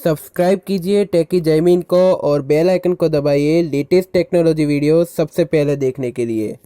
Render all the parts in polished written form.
Subscribe कीजिए टेकी जैमिन को और बेल आइकन को दबाइए लेटेस्ट टेक्नोलॉजी वीडियो सबसे पहले देखने के लिए।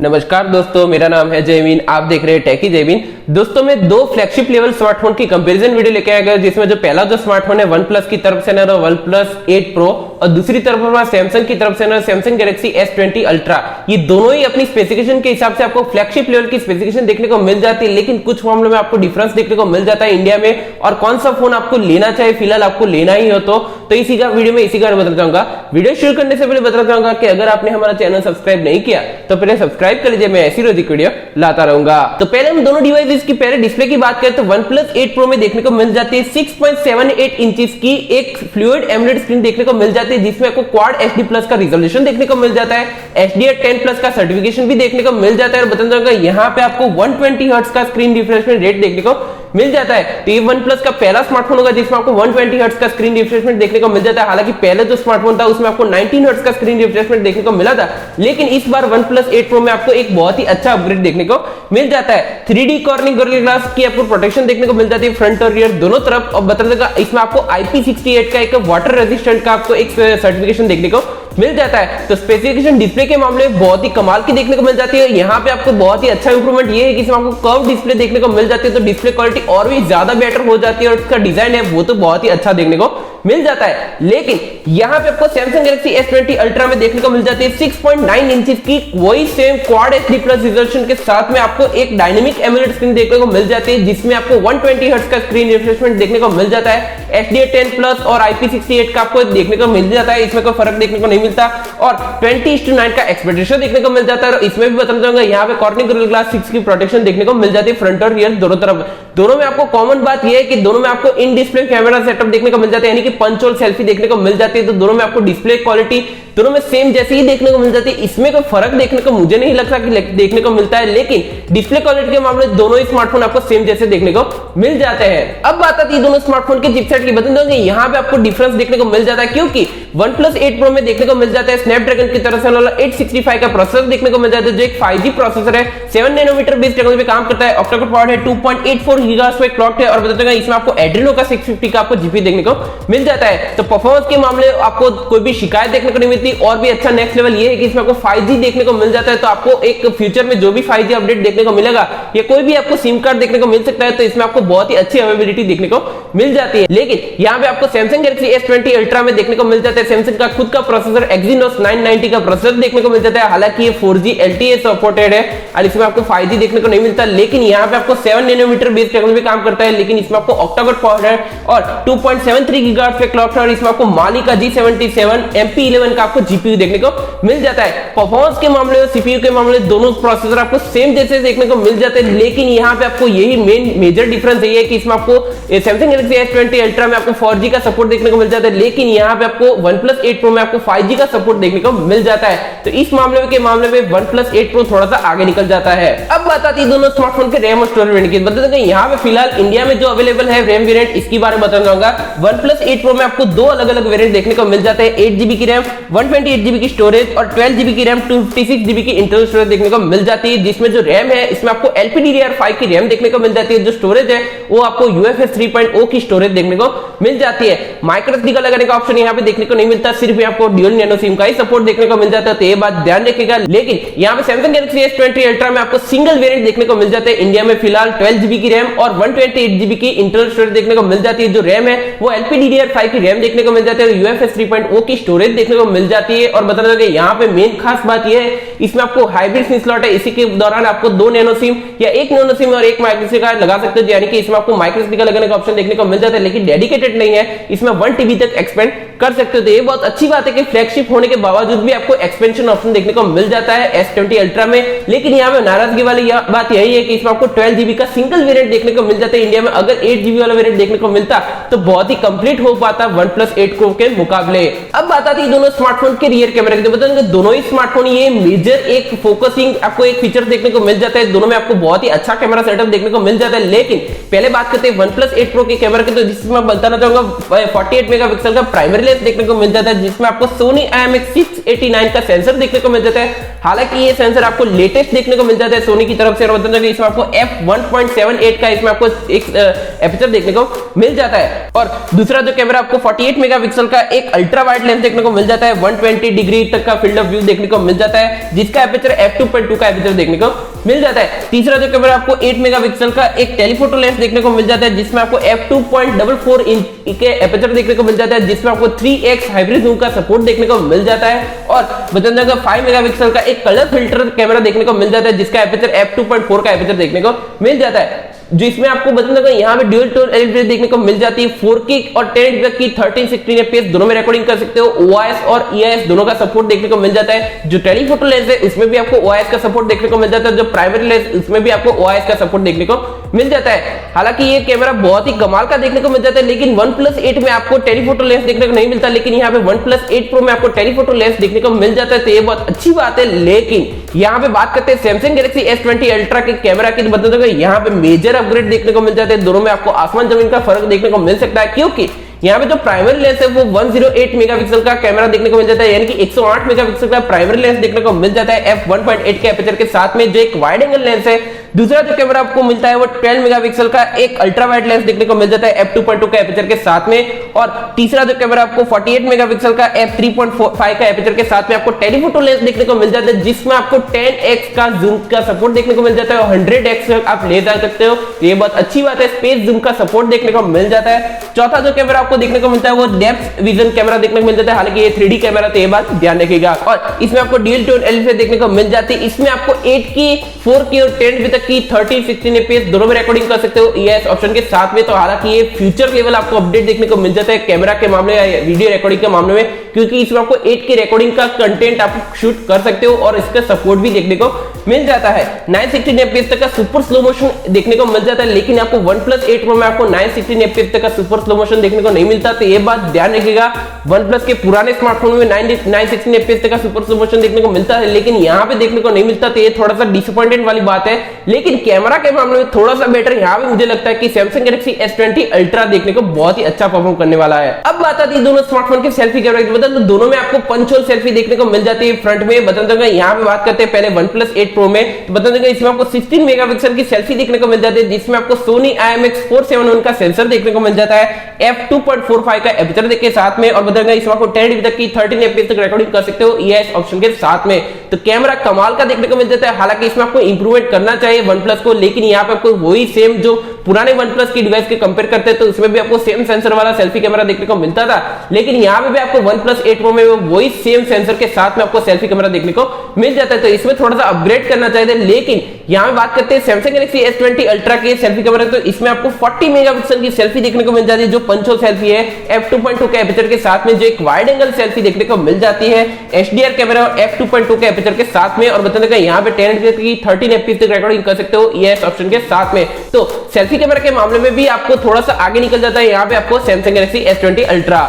नमस्कार दोस्तों, मेरा नाम है जयमीन। आप देख रहे हैं टेकी जैमिन। दोस्तों मैं दो फ्लैगशिप लेवल स्मार्टफोन की कंपैरिजन वीडियो लेके आया, जिसमें जो पहला जो स्मार्टफोन है OnePlus की तरफ से ना OnePlus 8 Pro और दूसरी तरफ सैमसंग की तरफ से ना Samsung Galaxy S20 Ultra। ये दोनों ही अपनी स्पेसिफिकेशन के हिसाब से आपको फ्लैगशिप लेवल की स्पेसिफिकेशन देखने को मिल जाती है, लेकिन कुछ मामलों में आपको डिफरेंस देखने को मिल जाता है इंडिया में। और कौन सा फोन आपको लेना चाहिए, फिलहाल आपको लेना ही हो तो इसी का वीडियो में इसी का बताना चाहूंगा। वीडियो शुरू करने से पहले बताना चाहूंगा कि अगर आपने हमारा चैनल सब्सक्राइब नहीं किया तो पहले सब्सक्राइब कर लीजिए, मैं ऐसी रोजी वीडियो लाता रहूंगा। तो पहले हम दोनों डिवाइसेस की पहले डिस्प्ले की बात करें तो OnePlus 8 Pro में देखने को मिल जाती है 6.78 इंचेस की एक फ्लूइड एमोलेड स्क्रीन देखने को मिल जाती है, जिसमें आपको क्वाड HD प्लस का रिजोल्यूशन देखने को मिल जाता है। HDR10 प्लस का सर्टिफिकेशन भी देखने को मिल जाता है। और बताना चाहूंगा यहाँ पे आपको 120 हर्ट्ज का स्क्रीन रिफ्रेशमेंट रेट देखने को मिल जाता है। तो ये OnePlus का पहला स्मार्टफोन होगा जिसमें आपको 120 हर्ट्ज का स्क्रीन रिफ्रेशमेंट देखने को मिल जाता है। हालांकि पहले जो स्मार्टफोन था उसमें आपको 19 हर्ट्ज का स्क्रीन रिफ्रेशमेंट देखने को मिला था, लेकिन इस बार OnePlus 8 Pro में आपको एक बहुत ही अच्छा अपग्रेड देखने को मिल जाता है। 3D कॉर्निंग गोरिल्ला ग्लास की आपको प्रोटेक्शन देखने को मिल जाती है फ्रंट और रियर दोनों तरफ। और बता देगा इसमें आपको IP68 का एक वाटर रेजिस्टेंट का आपको एक सर्टिफिकेशन देखने को मिल जाता है। तो स्पेसिफिकेशन डिस्प्ले के मामले में बहुत ही कमाल की देखने को मिल जाती है। यहाँ पे आपको बहुत ही अच्छा इंप्रूवमेंट ये है कि इसमें आपको कर्व डिस्प्ले देखने को मिल जाती है, तो डिस्प्ले क्वालिटी और भी ज्यादा बेटर हो जाती है और इसका डिजाइन है वो तो बहुत ही अच्छा देखने को मिल जाता है। लेकिन यहाँ पे आपको Samsung Galaxy S20 Ultra में देखने को मिल जाती है 6.9 इंचेस की वही same quad HD plus resolution के साथ में आपको एक डायनेमिक एमोलेड स्क्रीन देखने को मिल जाती है, जिसमें आपको 120 हर्ट्ज का स्क्रीन रिफ्रेशमेंट देखने को मिल जाता है। HDR10 प्लस और IP68 का आपको देखने को मिल जाता है, इसमें कोई फर्क देखने को नहीं मिलता। और 20:9 का एक्सपेक्ट रेशियो देखने को मिल जाता है। और इसमें भी बताना चाहूंगा यहाँ पे कॉर्निंग गोरिल्ला ग्लास 6 की प्रोटेक्शन देखने को मिल जाती है फ्रंट और रियर दोनों तरफ। दोनों में आपको कॉमन बात यह है कि दोनों में आपको इन डिस्प्ले कैमरा सेटअप देखने को मिल जाता है, यानी कि पंच होल सेल्फी देखने को मिल जाती है। तो दोनों में आपको डिस्प्ले क्वालिटी दोनों में सेम जैसी ही देखने को मिल जाती है, इसमें कोई फर्क देखने को मुझे नहीं लगता कि देखने को मिलता है। लेकिन डिस्प्ले क्वालिटी के मामले में दोनों ही स्मार्टफोन आपको सेम जैसे देखने को मिल जाते हैं। अब बात आती है दोनों स्मार्टफोन के चिपसेट की। बता दूं यहाँ पे आपको डिफरेंस देखने को मिल जाता है, क्योंकि OnePlus 8 Pro में देखने को मिल जाता है स्नैपड्रैगन की तरफ से 865 का प्रोसेसर देखने को मिल जाता है, जो एक 5G प्रोसेसर है। 7 नैनोमीटर बेस्ड टेक्नोलॉजी पे काम करता है। ऑक्टा कोर पावर है, 2.84 गीगाहर्ट्ज पे क्लॉक है। और बताते हैं इसमें आपको एड्रेनो का 650 का आपको जीपी देखने को मिल जाता है। तो परफॉर्मेंस के मामले आपको कोई भी शिकायत देखने को नहीं मिलती। और भी अच्छा नेक्स्ट लेवल ये है कि इसमें आपको 5G देखने को मिल जाता है। तो आपको एक फ्यूचर में जो भी 5G अपडेट देखने को मिलेगा या कोई भी आपको सिम कार्ड देखने को मिल सकता है, तो इसमें आपको बहुत ही अच्छी अवेलेबिलिटी देखने को मिल जाती है। लेकिन यहाँ पे आपको Samsung Galaxy S20 Ultra में देखने को मिल जाता है सैमसंग का खुद का प्रोसेसर Exynos 990 का प्रोसेसर देखने को मिल जाता है। हालांकि ये 4G LTE सपोर्टेड है और इसमें आपको 5G देखने को नहीं मिलता, लेकिन यहाँ पे आपको 7 नैनोमीटर बेस्ड टेक्नोलॉजी पे काम करता है। लेकिन इसमें आपको ऑक्टा कोर पावर है और 2.73 गीगाहर्ट्ज पे क्लॉक है। और इसमें आपको माली का G77 MP11 का आपको जीपीयू देखने को मिल जाता है। परफॉर्मेंस के मामले में सीपीयू के मामले में दोनों प्रोसेसर आपको सेम जैसे देखने को मिल जाते हैं। लेकिन यहाँ पे आपको यही मेजर डिफरेंस है कि इसमें आपको Samsung Galaxy S20 Ultra में आपको 4G का सपोर्ट देखने को मिल जाता है, लेकिन यहाँ पे आपको OnePlus 8 Pro में आपको 5G का सपोर्ट देखने को मिल जाता है। तो इस मामले में OnePlus 8 Pro थोड़ा सा आगे निकल जाता है। अब बात आती है दोनों स्मार्टफोन के रैम और स्टोरेज वेरिएंट की। बता दें यहाँ पे फिलहाल इंडिया में जो अवेलेबल है रैम वेरिएंट, इसके बारे में बताना चाहूंगा। OnePlus 8 Pro में आपको दो अलग अलग वेरिएंट देखने को मिल जाते हैं। 8GB की रैम, 128GB की स्टोरेज और 12GB की रैम, 256GB की इंटरनल स्टोरेज देखने को मिल जाती है। जिसमें जो रैम है इसमें आपको LPDDR5 की रैम देखने को मिल जाती है। जो स्टोरेज है वो आपको UFS3.0 की स्टोरेज देखने को मिल जाती है। माइक्रोएसडी का लगाने का ऑप्शन यहाँ पे देखने को नहीं मिलता, सिर्फ आपको ड्यूल नैनो सिम का ही सपोर्ट देखने को मिल जाता है, तो ये बात ध्यान रखिएगा। लेकिन यहाँ पे Samsung Galaxy S20 Ultra में आपको सिंगल वेरिएंट देखने को मिल जाता है इंडिया में फिलहाल 12GB की रैम और 128GB की इंटरनल स्टोरेज देखने को मिल जाती है। जो रैम है वो LPDDR5 की रैम देखने को मिल जाती है, UFS3.0 की स्टोरेज देखने को मिल जाती है। और बताना चाहिए यहाँ पे मेन खास बात यह है इसमें आपको हाइब्रिड सिम स्लॉट है। इसी के दौरान आपको 2 नैनो सिम या 1 नैनो सिम और 1 माइक्रोएसडी कार्ड लगा सकते हो, यानी कि इसमें आपको माइक्रोएसडी का लगाने का ऑप्शन देखने को मिल जाता है, लेकिन डेडिकेटेड नहीं है। इसमें 1 TB तक एक्सपेंड कर सकते हो। तो ये बहुत अच्छी बात है कि फ्लैगशिप होने के बावजूद भी आपको एक्सपेंशन ऑप्शन देखने को मिल जाता है S20 Ultra में। लेकिन यहाँ पे नाराजगी वाली बात यही है कि इसमें आपको 12GB का सिंगल वेरिएंट देखने को मिल जाता है इंडिया में। अगर 8GB वाला वेरिएंट देखने को मिलता तो बहुत ही कंप्लीट हो पाता OnePlus 8 Pro के मुकाबले। अब बात आती है दोनों स्मार्टफोन स्मार्टफोन के रियर कैमरा की बता दें, दोनों ही स्मार्टफोन ये मेजर एक फोकसिंग आपको एक फीचर देखने को मिल जाता है। दोनों में आपको बहुत ही अच्छा कैमरा सेटअप देखने को मिल जाता है। लेकिन पहले बात करते हैं OnePlus 8 Pro के कैमरा की, तो जिसमें मैं बताना चाहूंगा 48 मेगापिक्सल का प्राइमरी लेंस देखने को मिल जाता है, जिसमें आपको Sony IMX689 का सेंसर देखने को मिल जाता है। हालांकि ये सेंसर आपको लेटेस्ट देखने को मिल जाता है सोनी की तरफ से, और बताना इसमें आपको f1.78 का इसमें आपको एक एपर्चर देखने को मिल जाता है। और दूसरा जो कैमरा आपको 48 मेगापिक्सल का एक अल्ट्रा वाइड लेंस देखने को मिल जाता है, 120 डिग्री तक का फील्ड ऑफ व्यू देखने को मिल जाता है, जिसका एपर्चर f2.2 का एपर्चर देखने को मिल जाता है। तीसरा जो कैमरा आपको 8 मेगापिक्सल का एक टेलीफोटो लेंस देखने को मिल जाता है, जिसमें आपको f2.44 इंच के एपर्चर देखने को मिल जाता है, जिसमें आपको 3x हाइब्रिड जूम का सपोर्ट देखने को मिल जाता है। और बताना चाहूंगा 5 मेगापिक्सल का एक कलर फिल्टर कैमरा देखने को मिल जाता है, जिसका एपर्चर f2.4 का एपर्चर देखने को मिल जाता है, जो इसमें आपको बताना चाहूंगा यहाँ पे ड्यूल टोन एलईडी देखने को मिल जाती है। 4K और 1080 की 1316 fps दोनों में रिकॉर्डिंग कर सकते हो। OIS और EIS दोनों का सपोर्ट देखने को मिल जाता है। जो टेलीफोटो लेंस है उसमें भी आपको OIS का सपोर्ट देखने को मिल जाता है, जो प्राइमरी लेंस उसमें भी आपको OIS का सपोर्ट देखने को मिल जाता है। हालांकि ये कैमरा बहुत ही कमाल का देखने को मिल जाता है, लेकिन OnePlus 8 में आपको टेलीफोटो लेंस देखने को नहीं मिलता, लेकिन यहाँ पे OnePlus 8 Pro में आपको टेलीफोटो लेंस देखने को मिल जाता है, तो ये बहुत अच्छी बात है। लेकिन यहाँ पे बात करते हैं Samsung Galaxy S20 Ultra के कैमरा की, तो बता दूंगा यहाँ पे मेजर अपग्रेड देखने को मिल जाते हैं। दोनों में आपको आसमान जमीन का फर्क देखने को मिल सकता है, क्योंकि यहाँ पे जो प्राइमरी लेंस है वो 108 मेगापिक्सल का कैमरा देखने को मिल जाता है, यानी कि 108 मेगापिक्सल का प्राइमरी लेंस देखने को मिल जाता है f1.8 के एपर्चर के साथ में, जो एक वाइड एंगल लेंस है। दूसरा जो कैमरा आपको मिलता है वो 12 मेगापिक्सल का एक अल्ट्रा वाइड लेंस देखने को मिल जाता है f2.2 का एपर्चर के साथ में। और तीसरा जो कैमरा आपको 48 मेगापिक्सल का f3.5 का एपर्चर के साथ में आपको टेलीफोटो लेंस देखने को मिल जाता है, जिसमें आपको 10x का जूम का सपोर्ट देखने को मिल जाता है और 100x आप ले जा सकते हो। ये बहुत अच्छी बात है, स्पेस जूम का सपोर्ट देखने को मिल जाता है। चौथा जो कैमरा आपको देखने को मिलता है वो डेप्थ विजन कैमरा देखने को मिल जाता है, हालांकि ये 3D कैमरा, तो ये बात ध्यान रखिएगा। और इसमें आपको ड्यूल टोन एलईडी देखने को मिल जाती है। इसमें आपको 8K 4K और 1080 तक की 1316 fps दोनों में रिकॉर्डिंग कर सकते हो EIS ऑप्शन के साथ में। तो हालांकि ये फ्यूचर लेवल आपको अपडेट देखने को मिल जाता है कैमरा के मामले या वीडियो रिकॉर्डिंग के मामले में, क्योंकि इसमें आपको 8K रिकॉर्डिंग का कंटेंट आप शूट कर सकते हो और इसका सपोर्ट भी देखने को मिल जाता है। 916 fps तक का सुपर स्लो मोशन देखने को मिल जाता है, लेकिन आपको OnePlus 8 Pro में आपको 916 fps तक का सुपर स्लो मोशन देखने को नहीं मिलता, तो ये बात ध्यान रखिएगा। OnePlus के पुराने स्मार्टफोन में 916 fps तक का सुपर स्लो मोशन देखने को मिलता है, लेकिन यहाँ पे देखने को नहीं मिलता, तो ये थोड़ा सा डिसअपॉइंटेड वाली बात है। लेकिन कैमरा के मामले में थोड़ा सा बेटर यहाँ पे मुझे लगता है कि Samsung Galaxy S20 Ultra देखने को बहुत ही अच्छा परफॉर्म करने वाला है। अब बात आती है दोनों स्मार्टफोन के सेल्फी कैमरा की, तो दोनों में आपको पंच होल सेल्फी देखने को मिल जाती है फ्रंट में। बता दूंगा यहाँ पे बात करते हैं पहले OnePlus 8 Pro में, तो बता दूंगा इसमें आपको 16 मेगापिक्सल की सेल्फी देखने को मिल जाती है, जिसमें आपको Sony IMX471 का सेंसर देखने को मिल जाता है, f2.45 का एपर्चर के साथ में। और बताऊंगा इसमें आपको 1080 तक की 13 fps तक रिकॉर्डिंग कर सकते हो EIS ऑप्शन के साथ में। तो कैमरा कमाल का देखने को मिल जाता है। हालांकि इसमें आपको इंप्रूवमेंट करना चाहिए OnePlus को, लेकिन यहाँ पे आपको वही सेम जो पुराने OnePlus की डिवाइस के कंपेयर करते हैं तो उसमें भी आपको सेम सेंसर वाला सेल्फी कैमरा देखने को मिलता था, लेकिन यहाँ पे भी आपको OnePlus 8 Pro में वही सेम सेंसर के साथ में आपको सेल्फी कैमरा देखने को मिल जाता है। तो इसमें थोड़ा सा अपग्रेड करना चाहिए। लेकिन यहाँ पे बात करते हैं Samsung Galaxy S20 Ultra के सेल्फी कैमरा, तो इसमें आपको 40 मेगापिक्सल की सेल्फी देखने को मिल जाती है, जो पंच होल सेल्फी है f2.2 के एपर्चर के साथ में, जो एक वाइड एंगल सेल्फी देखने को मिल जाती है HDR कैमरा और f2.2 के एपर्चर के साथ में। और बताने का यहाँ पे 1080 की 13 fps तक रिकॉर्डिंग कर सकते हो EIS ऑप्शन के साथ में। तो सेल्फी कैमरा के मामले में भी आपको थोड़ा सा आगे निकल जाता है यहाँ पे आपको Samsung Galaxy S20 Ultra।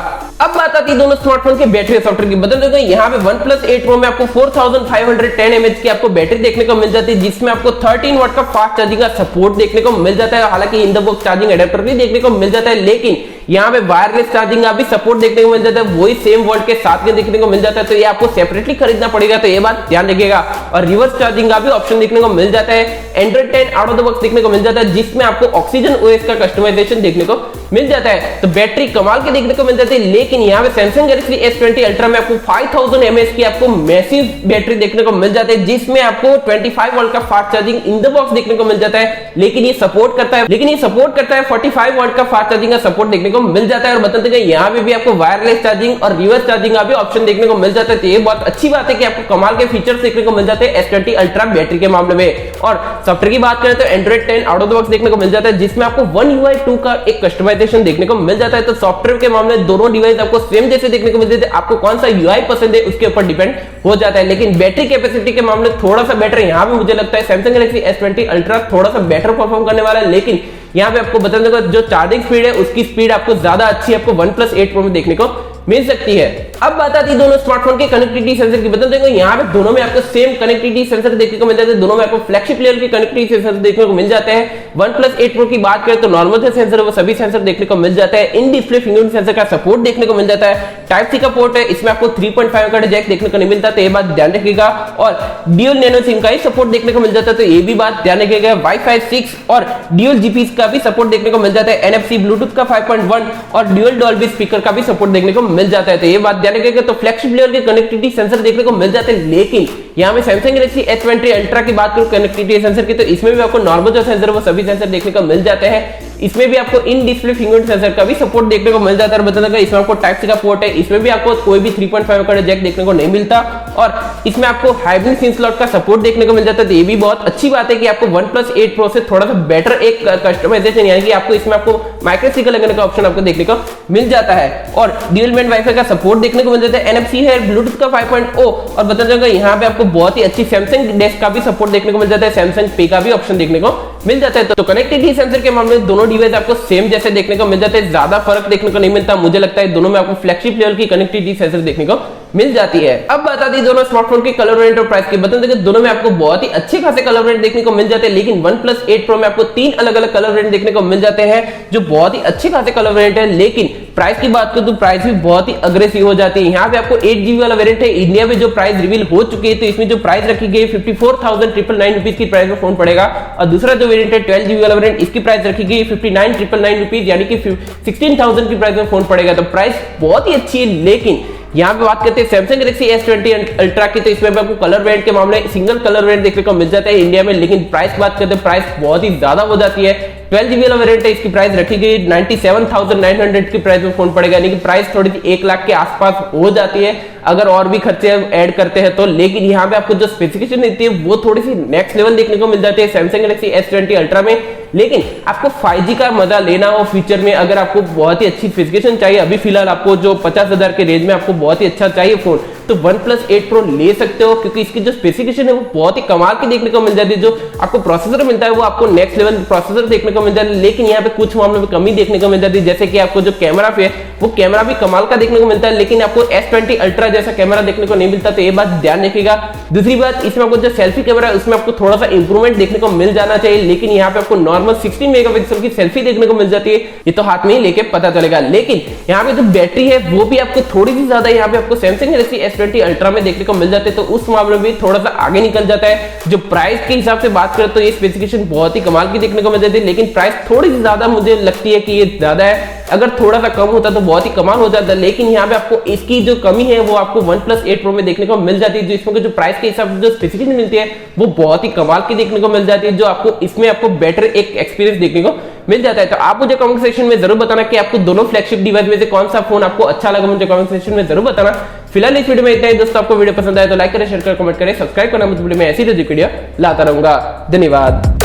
अब बात आती है दोनों स्मार्टफोन के बैटरी सॉफ्टवेयर की, बदल देगा यहाँ पे OnePlus 8 Pro में आपको 4510 mAh की आपको बैटरी देखने को मिल जाती है, जिसमें आपको 13 वाट का फास्ट चार्जिंग का सपोर्ट देखने को मिल जाता है। हालांकि in the box charging adapter भी देखने को मिल जाता है, लेकिन यहाँ पे वायरलेस चार्जिंग का भी सपोर्ट देखने को मिल जाता है, वही सेम वोल्ट के साथ में देखने को मिल जाता है, तो ये आपको सेपरेटली खरीदना पड़ेगा, तो ये बात ध्यान रखिएगा। और रिवर्स चार्जिंग का भी ऑप्शन देखने को मिल जाता है। Android 10 out of the box देखने को मिल जाता है, जिसमें आपको ऑक्सीजन OS का कस्टमाइजेशन देखने को मिल जाता है। तो बैटरी कमाल के देखने को मिल जाती है। लेकिन यहाँ पे Samsung Galaxy S20 Ultra में आपको 5000 mAh की आपको मैसिव बैटरी देखने को मिल जाती है, जिसमें आपको 25 वोल्ट का fast charging in the box देखने को मिल जाता है। लेकिन ये सपोर्ट करता है 45 वोल्ट का फास्ट चार्जिंग का सपोर्ट देखने को मिल जाता है। और बताते हैं यहाँ पे भी आपको वायरलेस चार्जिंग और रिवर्स चार्जिंग का भी ऑप्शन देखने को मिल जाता है। तो ये बहुत अच्छी बात है कि आपको कमाल के फीचर्स देखने को मिल जाते हैं S20 Ultra बैटरी के मामले में। और सॉफ्टवेयर की बात करें तो Android 10 out of the box देखने को मिल जाता है, जिसमें आपको One UI 2 का एक कस्टमाइजेशन देखने को मिल जाता है। तो सॉफ्टवेयर के मामले में दोनों डिवाइस आपको सेम जैसे देखने को मिलते हैं, आपको कौन सा UI पसंद है उसके ऊपर डिपेंड हो जाता है। लेकिन बैटरी कैपेसिटी के मामले थोड़ा सा बेटर यहाँ पे मुझे लगता है Samsung Galaxy S20 Ultra थोड़ा सा बेटर परफॉर्म करने वाला है। लेकिन यहाँ पे आपको बता दूंगा जो चार्जिंग स्पीड है उसकी स्पीड आपको ज्यादा अच्छी आपको OnePlus 8 Pro में देखने को मिल सकती है। अब बात आती है दोनों स्मार्टफोन के कनेक्टिविटी सेंसर की। बता देंगे यहाँ पे दोनों में आपको सेम कनेक्टिविटी सेंसर देखने को मिल जाते हैं, दोनों में आपको फ्लैगशिप लेवल के कनेक्टिविटी सेंसर देखने को मिल जाते हैं। OnePlus 8 Pro की बात करें तो नॉर्मल जो सेंसर है वो सभी सेंसर देखने को मिल जाता है। इन डिस्प्ले फिंगरप्रिंट सेंसर का सपोर्ट देखने को मिल जाता है। टाइप सी का पोर्ट है, इसमें आपको 3.5 का जैक देखने को नहीं मिलता, तो ये बात ध्यान रखिएगा। और ड्यूल नैनो सिम का ही सपोर्ट देखने को मिल जाता है, तो ये भी बात ध्यान रखिएगा। वाईफाई 6 और ड्यूल जीपीएस का भी सपोर्ट देखने को मिल जाता है। NFC ब्लूटूथ का 5.1 और ड्यूल डॉल्बी स्पीकर का भी सपोर्ट देखने को मिल जाता है, तो ये बात ध्यान रखिएगा। तो फ्लैगशिप लेवल के कनेक्टिविटी सेंसर देखने को मिल जाते हैं, लेकिन यहाँ पे सैमसंग गैलेक्सी S20 अल्ट्रा की बात करूं कनेक्टिविटी सेंसर की, तो इसमें भी आपको नॉर्मल जो सेंसर है वो सभी सेंसर देखने को मिल जाते हैं। इसमें भी आपको इन डिस्प्ले फिंगरप्रिंट सेंसर का भी सपोर्ट देखने को मिल जाता है। बता देगा इसमें आपको टाइप सी का पोर्ट है, इसमें भी आपको कोई भी 3.5 का जैक देखने को नहीं मिलता, और इसमें आपको हाइब्रिड सिम स्लॉट का सपोर्ट देखने को मिल जाता है। तो ये भी बहुत अच्छी बात है कि आपको OnePlus 8 Pro से थोड़ा सा बेटर एक कस्टमाइजेशन, यानी कि आपको इसमें आपको माइक्रो स्टिकर लगाने का ऑप्शन आपको देखने को मिल जाता है, और ड्यूल बैंड वाईफाई का सपोर्ट देखने को मिल जाता है। NFC है, ब्लूटूथ का 5.0, और बता देगा यहाँ पे आपको बहुत ही अच्छी सैमसंग डेस्क का भी सपोर्ट देखने को मिल जाता है, सैमसंग पे का भी ऑप्शन देखने को मिल जाता है। तो कनेक्टिविटी सेंसर के मामले में दोनों डिवाइस आपको सेम जैसे देखने को मिल जाते हैं, ज्यादा फर्क देखने को नहीं मिलता। मुझे लगता है दोनों में आपको फ्लैगशिप लेवल की कनेक्टिविटी सेंसर देखने को मिल जाती है। अब बात आती है दोनों स्मार्टफोन के कलर वेरिएंट और प्राइस की। बता दें दोनों में आपको बहुत ही अच्छे खासे कलर वेरिएंट देखने को मिल जाते हैं, लेकिन OnePlus 8 Pro में आपको 3 अलग अलग कलर वेरिएंट देखने को मिल जाते हैं, जो बहुत ही अच्छे खासे कलर वेरिएंट है। लेकिन प्राइस की बात करूं तो प्राइस भी बहुत ही अग्रेसिव हो जाती है। यहाँ पे आपको 8GB वाला वेरिएंट है, इंडिया में जो प्राइस रिवील हो चुकी है, तो इसमें जो प्राइस रखी गई 54,999 रुपीज की प्राइस में फोन पड़ेगा। और दूसरा जो वेरिएंट है 12GB वाला वेरिएंट, इसकी प्राइस रखी गई 59,999 रुपीज, यानी कि 16,000 की प्राइस में फोन पड़ेगा। तो प्राइस बहुत ही अच्छी है। लेकिन यहाँ पे बात करते हैं सैमसंग गैलेक्सी S20 अल्ट्रा की, तो इसमें आपको कलर वेरिएंट के मामले सिंगल कलर वेरिएंट देखने को मिल जाता है इंडिया में, लेकिन प्राइस की बात करते हैं प्राइस बहुत ही ज्यादा हो जाती है। 12GB वाला वेरिएंट है, इसकी प्राइस रखी गई 97,900 की प्राइस में फोन पड़ेगा, यानी कि प्राइस थोड़ी सी 1 लाख के आसपास हो जाती है अगर और भी खर्चे ऐड करते हैं तो। लेकिन यहाँ पे आपको जो स्पेसिफिकेशन देती है वो थोड़ी सी नेक्स्ट लेवल देखने को मिल जाती है सैमसंग गैलेक्सी S20 अल्ट्रा में। लेकिन आपको 5G का मजा लेना हो फ्यूचर में, अगर आपको बहुत ही अच्छी स्पेसिफिकेशन चाहिए, अभी फिलहाल आपको जो 50,000 के रेंज में आपको बहुत ही अच्छा चाहिए फोन, तो OnePlus 8 Pro ले सकते हो, क्योंकि इसकी जो स्पेसिफिकेशन है वो बहुत ही कमाल की देखने को मिल जाती है। जो आपको प्रोसेसर मिलता है वो आपको नेक्स्ट लेवल प्रोसेसर देखने को मिल जाता है, लेकिन यहाँ पे कुछ मामलों में कमी देखने को मिल जाती है, जैसे कि आपको जो कैमरा पे वो कैमरा भी कमाल का देखने को मिलता है, लेकिन आपको S20 अल्ट्रा जैसा कैमरा देखने को नहीं मिलता, तो ये बात ध्यान रखिएगा। दूसरी बात, इसमें आपको जो सेल्फी कैमरा है उसमें आपको थोड़ा सा इंप्रूवमेंट देखने को मिल जाना चाहिए, लेकिन यहाँ पे आपको नॉर्मल 16 मेगापिक्सल की सेल्फी देखने को मिल जाती है, ये तो हाथ में ही लेके पता चलेगा। लेकिन यहाँ पे जो बैटरी है वो भी आपको थोड़ी सी ज्यादा यहाँ पे आपको सैमसंग गैलेक्सी S20 अल्ट्रा में देखने को मिल जाते हैं, तो उस मामले में भी थोड़ा सा आगे निकल जाता है। जो प्राइस के हिसाब से बात करें तो ये स्पेसिफिकेशन बहुत ही कमाल की देखने को मिल जाती है, लेकिन प्राइस थोड़ी सी ज्यादा मुझे लगती है कि ये ज्यादा है। अगर थोड़ा सा कम होता तो बहुत ही कमाल हो जाता, लेकिन यहाँ पे आपको इसकी जो कमी है वो आपको OnePlus 8 Pro में देखने को मिल जाती है, जो इसमें जो प्राइस के हिसाब से जो स्पेसिफिकेशन मिलती है वो बहुत ही कमाल की देखने को मिल जाती है, जो आपको इसमें आपको बेटर एक एक्सपीरियंस देखने को मिल जाता है। तो आप मुझे कमेंट सेक्शन में जरूर बताना कि आपको दोनों फ्लैगशिप डिवाइस में से कौन सा फोन आपको अच्छा लगा, मुझे कमेंट सेक्शन में जरूर बताना। फिलहाल इस वीडियो में इतना ही दोस्तों, आपको वीडियो पसंद आए तो लाइक करें, शेयर करें, कमेंट करें, सब्सक्राइब करना मत भूलिए। मैं ऐसी वीडियो लाता रहूंगा। धन्यवाद।